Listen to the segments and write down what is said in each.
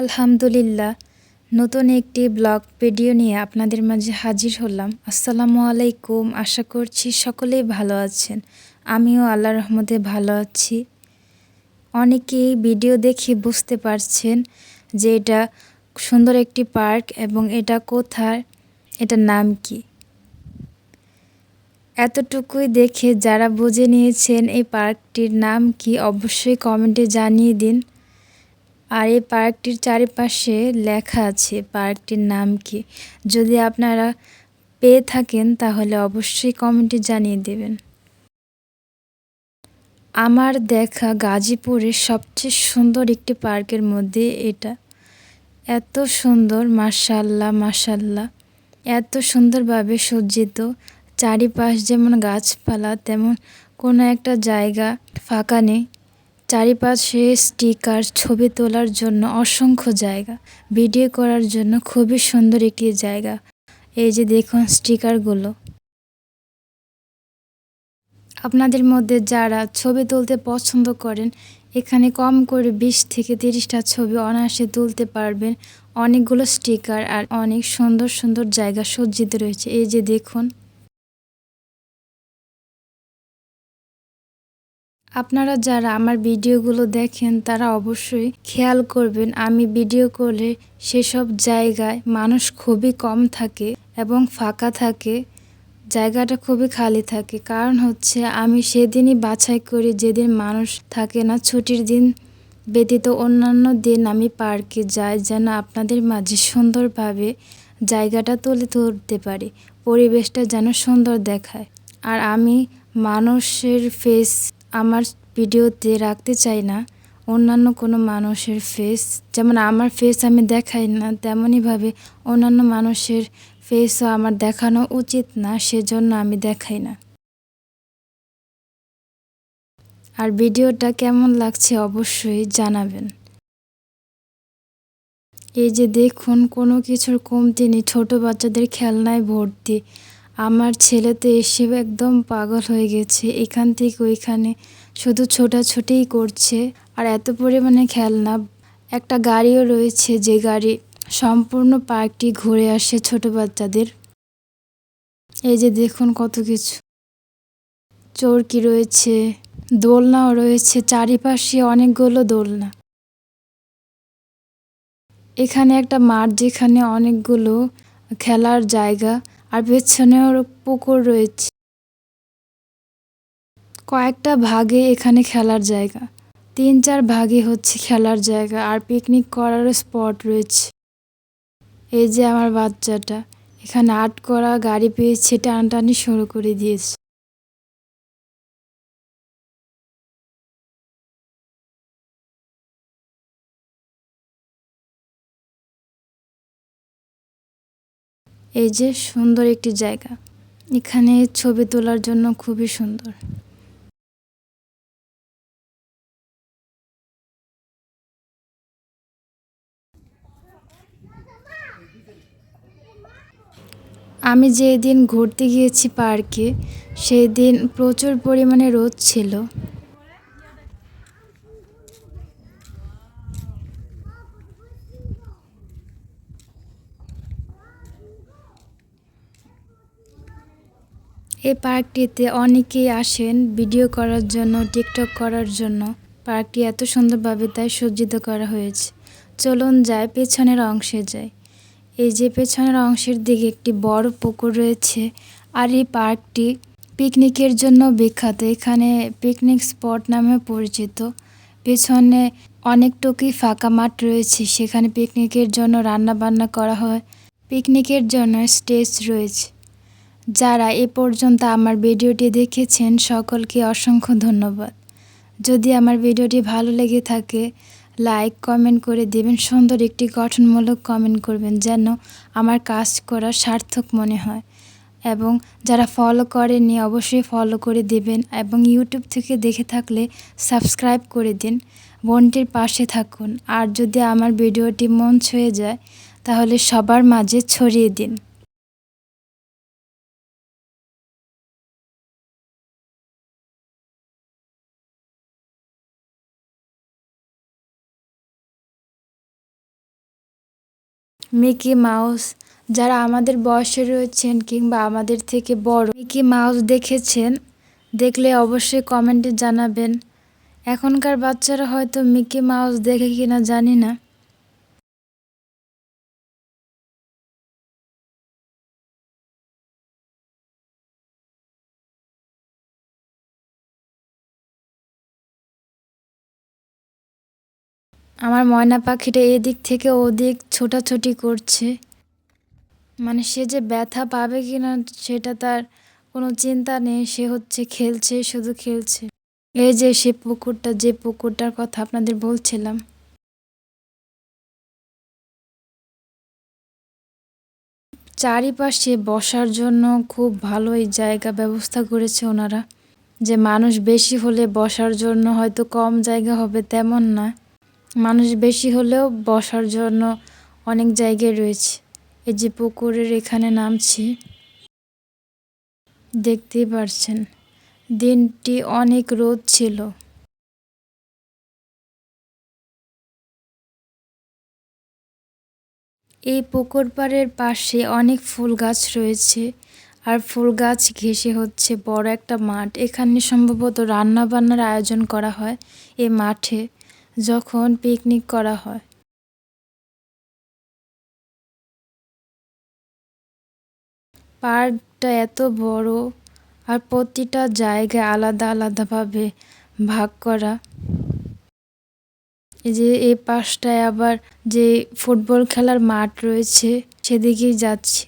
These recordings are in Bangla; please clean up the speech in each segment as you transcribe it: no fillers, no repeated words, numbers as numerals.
আলহামদুলিল্লাহ, নতুন একটি ব্লগ ভিডিও নিয়ে আপনাদের মাঝে হাজির হলাম। আসসালামু আলাইকুম। আশা করছি সকলেই ভালো আছেন। আমিও আল্লাহর রহমতে ভালো আছি। অনেকেই ভিডিও দেখে বুঝতে পারছেন যে এটা সুন্দর একটি পার্ক এবং এটা কোথায়, এটার নাম কি। এতটুকুই দেখে যারা বুঝে নিয়েছেন এই পার্কটির নাম কি অবশ্যই কমেন্টে জানিয়ে দিন। আর এই পার্কটির চারিপাশে লেখা আছে পার্কটির নাম কি। যদি আপনারা পেয়ে থাকেন তাহলে অবশ্যই কমেন্টে জানিয়ে দেবেন। আমার দেখা গাজীপুরের সবচেয়ে সুন্দর একটি পার্কের মধ্যে এটা। এত সুন্দর, মাশাআল্লাহ মাশাআল্লাহ, এত সুন্দরভাবে সজ্জিত। চারিপাশ যেমন গাছপালা তেমন কোনো একটা জায়গা ফাঁকা নেই। চারিপাশে স্টিকার, ছবি তোলার জন্য অসংখ্য জায়গা, ভিডিও করার জন্য খুবই সুন্দর একটি জায়গা। এই যে দেখুন স্টিকারগুলো। আপনাদের মধ্যে যারা ছবি তুলতে পছন্দ করেন এখানে কম করে 20 থেকে 30টা ছবি অনায়াসে তুলতে পারবেন। অনেকগুলো স্টিকার আর অনেক সুন্দর সুন্দর জায়গা সজ্জিত রয়েছে। এই যে দেখুন। আপনারা যারা আমার ভিডিওগুলো দেখেন তারা অবশ্যই খেয়াল করবেন আমি ভিডিও করলে সেসব জায়গায় মানুষ খুবই কম থাকে এবং ফাঁকা থাকে, জায়গাটা খুবই খালি থাকে। কারণ হচ্ছে আমি সেদিনই বাছাই করি যেদিন মানুষ থাকে না, ছুটির দিন ব্যতীত অন্যান্য দিন আমি পার্কে যাই যেন আপনাদের মাঝে সুন্দরভাবে জায়গাটা তুলে ধরতে পারি, পরিবেশটা যেন সুন্দর দেখায়। আর আমি মানুষের ফেস আমার ভিডিওতে রাখতে চাই না, অন্যান্য কোনো মানুষের ফেস, যেমন আমার ফেস আমি দেখাই না তেমনইভাবে অন্যান্য মানুষের ফেসও আমার দেখানো উচিত না, সেজন্য আমি দেখাই না। আর ভিডিওটা কেমন লাগছে অবশ্যই জানাবেন। এই যে দেখুন কোনো কিছুর কমতি নেই, ছোট বাচ্চাদের খেলনায় ভর্তি। আমার ছেলে তো এসে একদম পাগল হয়ে গেছে, এখান থেকে ওইখানে শুধু ছোটাছুটিই করছে। আর এত পরিমাণে খেলনা, একটা গাড়িও রয়েছে যে গাড়ি সম্পূর্ণ পার্কটি ঘুরে আসে ছোট বাচ্চাদের। এই যে দেখুন কত কিছু, চরকি রয়েছে, দোলনাও রয়েছে, চারিপাশে অনেকগুলো দোলনা। এখানে একটা মাঠ যেখানে অনেকগুলো খেলার জায়গা আর পেছনেও পুকুর রয়েছে। কয়েকটা ভাগে এখানে খেলার জায়গা, 3-4 ভাগে হচ্ছে খেলার জায়গা আর পিকনিক করারও স্পট রয়েছে। এই যে আমার বাচ্চাটা এখানে আর্ট করা গাড়ি পেয়েছে, টানটানি শুরু করে দিয়েছে। এই যে সুন্দর একটি জায়গা, এখানে ছবি তোলার জন্য খুবই সুন্দর। আমি যেদিন ঘুরতে গিয়েছি পার্কে সেই দিন প্রচুর পরিমাণে রোদ ছিল। এই পার্কটিতে অনেকেই আসেন ভিডিও করার জন্য, টিকটক করার জন্য। পার্কটি এত সুন্দরভাবে তাই সজ্জিত করা হয়েছে। চলুন যাই, পেছনের অংশে যাই। এই যে পেছনের অংশের দিকে একটি বড় পুকুর রয়েছে। আর এই পার্কটি পিকনিকের জন্য বিখ্যাত, এখানে পিকনিক স্পট নামে পরিচিত। পেছনে অনেকটুকুই ফাঁকা মাঠ রয়েছে, সেখানে পিকনিকের জন্য রান্না বান্না করা হয়, পিকনিকের জন্য স্টেজ রয়েছে। যারা এ পর্যন্ত আমার ভিডিওটি দেখেছেন সকলকে অসংখ্য ধন্যবাদ। যদি আমার ভিডিওটি ভালো লেগে থাকে লাইক কমেন্ট করে দেবেন, সুন্দর একটি গঠনমূলক কমেন্ট করবেন যেন আমার কাজ করা সার্থক মনে হয়। এবং যারা ফলো করেননি অবশ্যই ফলো করে দেবেন এবং ইউটিউব থেকে দেখে থাকলে সাবস্ক্রাইব করে দিন, বোনটির পাশে থাকুন। আর যদি আমার ভিডিওটি মন ছুঁয়ে যায় তাহলে সবার মাঝে ছড়িয়ে দিন। মিকি মাউস, যারা আমাদের বয়সে রয়েছেন কিংবা আমাদের থেকে বড় মিকি মাউস দেখেছেন, দেখলে অবশ্যই কমেন্টে জানাবেন। এখনকার বাচ্চারা হয়তো মিকি মাউস দেখে কিনা জানি না। আমার ময়না পাখিটা এদিক থেকে ওদিক ছোটাছুটি করছে, মানে সে যে ব্যথা পাবে কিনা সেটা তার কোনো চিন্তা নেই, সে হচ্ছে খেলছে, শুধু খেলছে। এই যে সে পুকুরটা, যে পুকুরটার কথা আপনাদের বলছিলাম। চারিপাশে বসার জন্য খুব ভালোই জায়গা ব্যবস্থা করেছে ওনারা, যে মানুষ বেশি হলে বসার জন্য হয়তো কম জায়গা হবে তেমন না, মানুষ বেশি হলেও বসার জন্য অনেক জায়গায় রয়েছে। এই যে পুকুরের এখানে নামছি, দেখতেই পারছেন দিনটি অনেক রোদ ছিল। এই পুকুর পাড়ের পাশে অনেক ফুল গাছ রয়েছে, আর ফুল গাছ ঘেঁষে হচ্ছে বড় একটা মাঠ। এখানে সম্ভবত রান্না বান্নার আয়োজন করা হয় এই মাঠে, যখন পিকনিক করা হয়। পার্কটা এত বড়, আর প্রতিটা জায়গায় আলাদা আলাদাভাবে ভাগ করা। এই যে এই পাশটায় আবার যে ফুটবল খেলার মাঠ রয়েছে, সেদিকেই যাচ্ছি।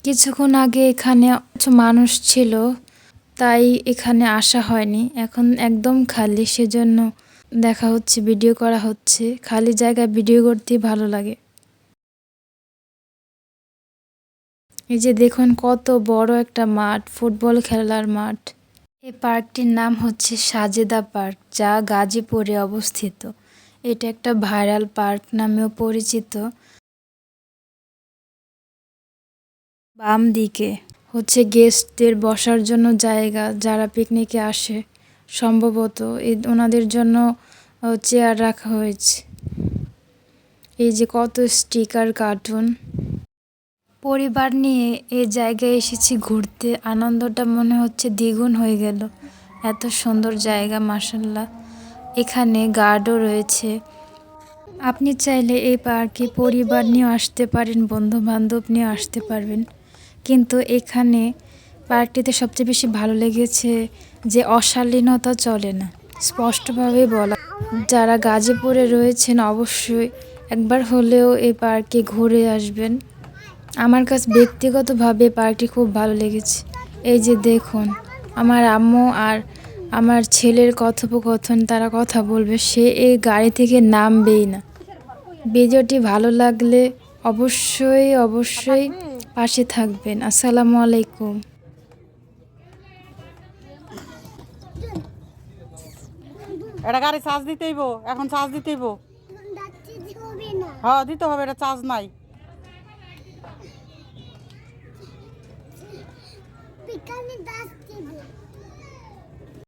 কিছুক্ষণ আগে এখানে কিছু মানুষ ছিল, তাই এখানে আসা হয়নি। এখন একদম খালি, সেজন্য দেখা হচ্ছে, ভিডিও করা হচ্ছে। খালি জায়গায় ভিডিও করতেই ভালো লাগে। এই যে দেখুন কত বড় একটা মাঠ, ফুটবল খেলার মাঠ। এই পার্কটির নাম হচ্ছে সাজেদা পার্ক, যা গাজীপুরে অবস্থিত। এটা একটা ভাইরাল পার্ক নামেও পরিচিত। বাম দিকে হচ্ছে গেস্টদের বসার জন্য জায়গা, যারা পিকনিকে আসে। সম্ভবত ওনাদের জন্য চেয়ার রাখা হয়েছে। এই যে কত স্টিকার, কার্টুন। পরিবার নিয়ে এই জায়গায় এসেছি ঘুরতে, আনন্দটা মনে হচ্ছে দ্বিগুণ হয়ে গেল। এত সুন্দর জায়গা, মাশাআল্লাহ। এখানে গার্ডও রয়েছে। আপনি চাইলে এই পার্কে পরিবার নিয়েও আসতে পারেন, বন্ধু বান্ধব নিয়েও আসতে পারবেন। কিন্তু এখানে পার্কটিতে সবচেয়ে বেশি ভালো লেগেছে যে অশালীনতা চলে না, স্পষ্টভাবে বলা। যারা গাজীপুরে রয়েছেন অবশ্যই একবার হলেও এই পার্কে ঘুরে আসবেন। আমার কাছে ব্যক্তিগতভাবে পার্কটি খুব ভালো লেগেছে। এই যে দেখুন আমার আম্মু আর আমার ছেলের কথোপকথন, তারা কথা বলবে, সে এই গাড়ি থেকে নামবেই না। ভিডিওটি ভালো লাগলে অবশ্যই অবশ্যই পাশে থাকবেন। আসসালামু আলাইকুম। এটা গাড়ি চার্জ দিতেইব, এখন চার্জ দিতেইব। হ্যাঁ দিতে হবে, এটা চার্জ নাই।